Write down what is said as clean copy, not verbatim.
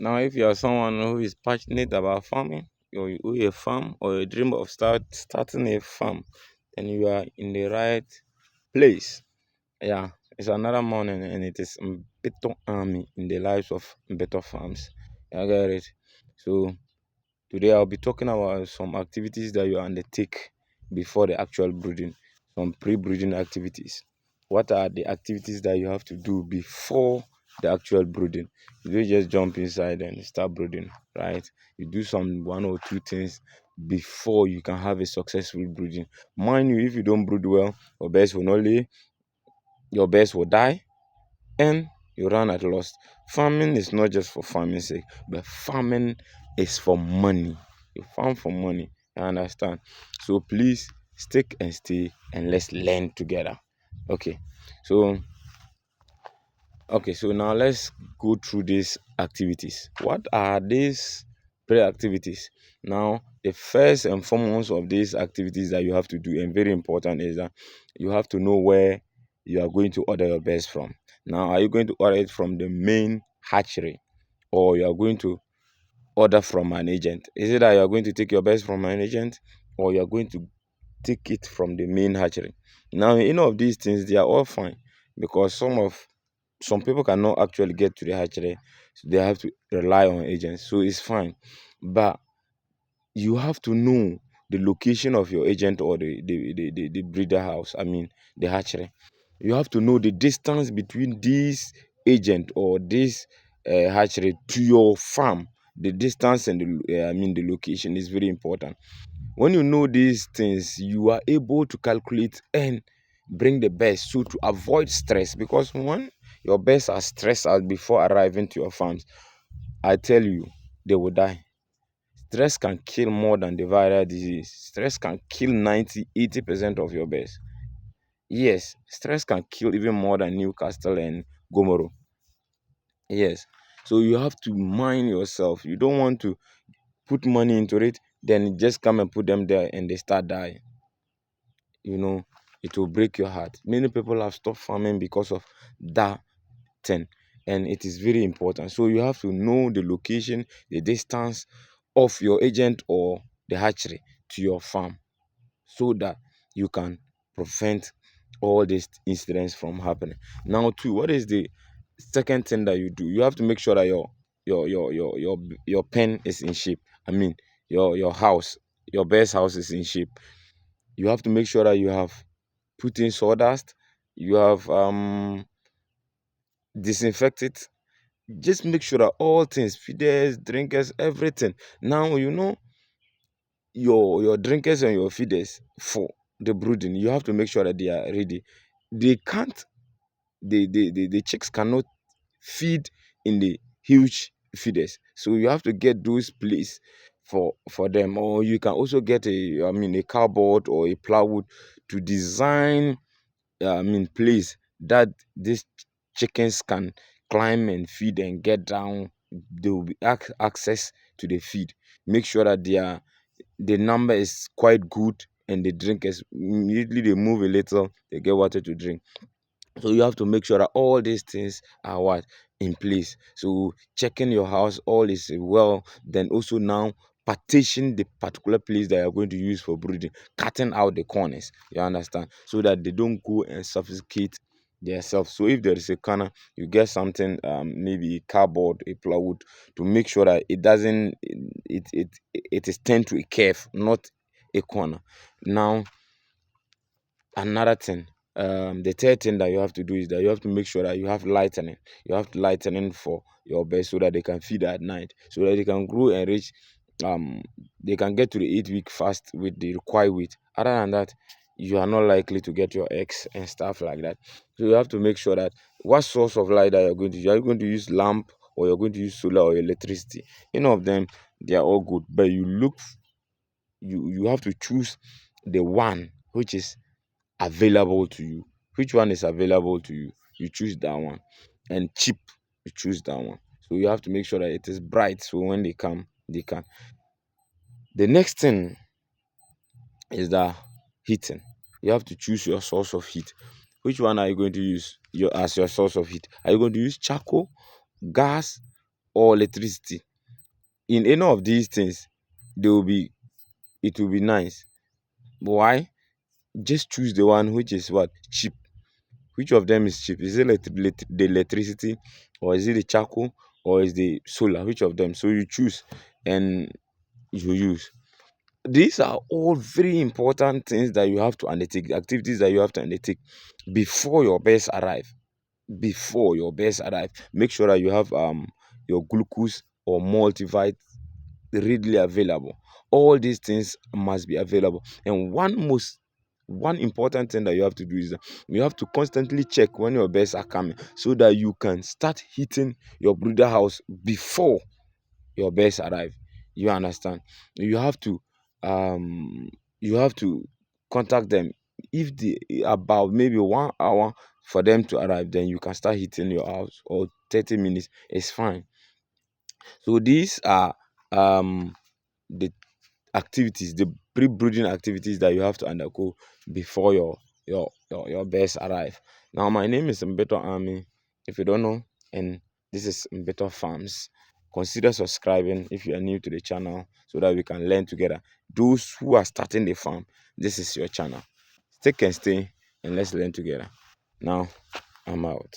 Now, if you are someone who is passionate about farming, or you own a farm, or you dream of starting a farm, then you are in the right place. Yeah, it's another morning, and it is Mbeto Army in the lives of Mbeto farms. I get it. So today I'll be talking about some activities that you undertake before the actual brooding, some pre-brooding activities. What are the activities that you have to do before the actual brooding? You don't just jump inside and start brooding, right? You do some one or two things before you can have a successful brooding. Mind you, if you don't brood well, your birds will not lay, your birds will die, and you run at loss. Farming is not just for farming sake, but farming is for money. You farm for money. You understand? So please stick and stay and let's learn together. Okay. So so now let's go through these activities. What are these pre-activities? Now, the first and foremost of these activities that you have to do, and very important, is that you have to know where you are going to order your best from. Now, are you going to order it from the main hatchery, or you are going to order from an agent? Is it that you are going to take your best from an agent, or you are going to take it from the main hatchery? Now, in all of these things, they are all fine, because some people cannot actually get to the hatchery, so they have to rely on agents, so it's fine. But you have to know the location of your agent, or the breeder house, I mean the hatchery. You have to know the distance between this agent or this hatchery to your farm. The distance and the location is very important. When you know these things, you are able to calculate and bring the best, so to avoid stress, because when your birds are stressed out before arriving to your farms, I tell you, they will die. Stress can kill more than the viral disease. Stress can kill 90-80% of your birds. Yes, stress can kill even more than Newcastle and Gomoro. Yes. So you have to mind yourself. You don't want to put money into it, then just come and put them there and they start dying. You know, it will break your heart. Many people have stopped farming because of that thing, and it is very important. So you have to know the location, the distance of your agent or the hatchery to your farm, so that you can prevent all these incidents from happening. Now, too, what is the second thing that you do? You have to make sure that your pen is in shape. I mean, your house, your best house is in shape. You have to make sure that you have put in sawdust, you have disinfected. Just make sure that all things, feeders, drinkers, everything. Now you know your drinkers and your feeders for the brooding. You have to make sure that they are ready. They can't. The chicks cannot feed in the huge feeders, so you have to get those placed for them. Or you can also get a cardboard or a plywood to design place that these chickens can climb and feed and get down. There will be access to the feed. Make sure that the number is quite good, and the drinkers immediately they move a little, they get water to drink. So you have to make sure that all these things are what in place. So checking your house, all is well. Then also now partition the particular place that you're going to use for brooding, cutting out the corners. You understand, so that they don't go and suffocate themselves. So if there is a corner, you get something, maybe a cardboard, a plywood, to make sure that it doesn't, it is turned to a curve, not a corner. Now, another thing, the third thing that you have to do is that you have to make sure that you have lightening. You have lightening for your birds, so that they can feed at night, so that they can grow and reach, um they can get to the 8 week fast with the required weight. Other than that, you are not likely to get your eggs and stuff like that. So you have to make sure that what source of light that you're going to use. Are you going to use lamp, or you're going to use solar or electricity? Any of them, they are all good, but you have to choose the one which is available to you. Which one is available to you? You choose that one. And cheap, you choose that one. So you have to make sure that it is bright, so when they come, they can. The next thing is that heating. You have to choose your source of heat. Which one are you going to use as your source of heat? Are you going to use charcoal, gas, or electricity. In any of these things, they will be it will be nice. But why? Just choose the one which is what cheap. Which of them is cheap? Is it the electricity, or is it the charcoal, or is the solar? Which of them? So you choose and you use. These are all very important things that you have to undertake, activities that you have to undertake before your best arrive. Before your best arrive, make sure that you have your glucose or multivite readily available. All these things must be available. And one important thing that you have to do is that you have to constantly check when your birds are coming, so that you can start hitting your brooder house before your birds arrive. You understand? You have to um you have to contact them if the about maybe 1 hour for them to arrive. Then you can start hitting your house, or 30 minutes is fine. So these are um the activities, the pre-brooding activities that you have to undergo before your birds arrive. Now, my name is Mbeto Army. If you don't know, and this is Mbeto Farms. Consider subscribing if you are new to the channel, so that we can learn together. Those who are starting the farm, this is your channel. Take and stay, and let's learn together. Now, I'm out.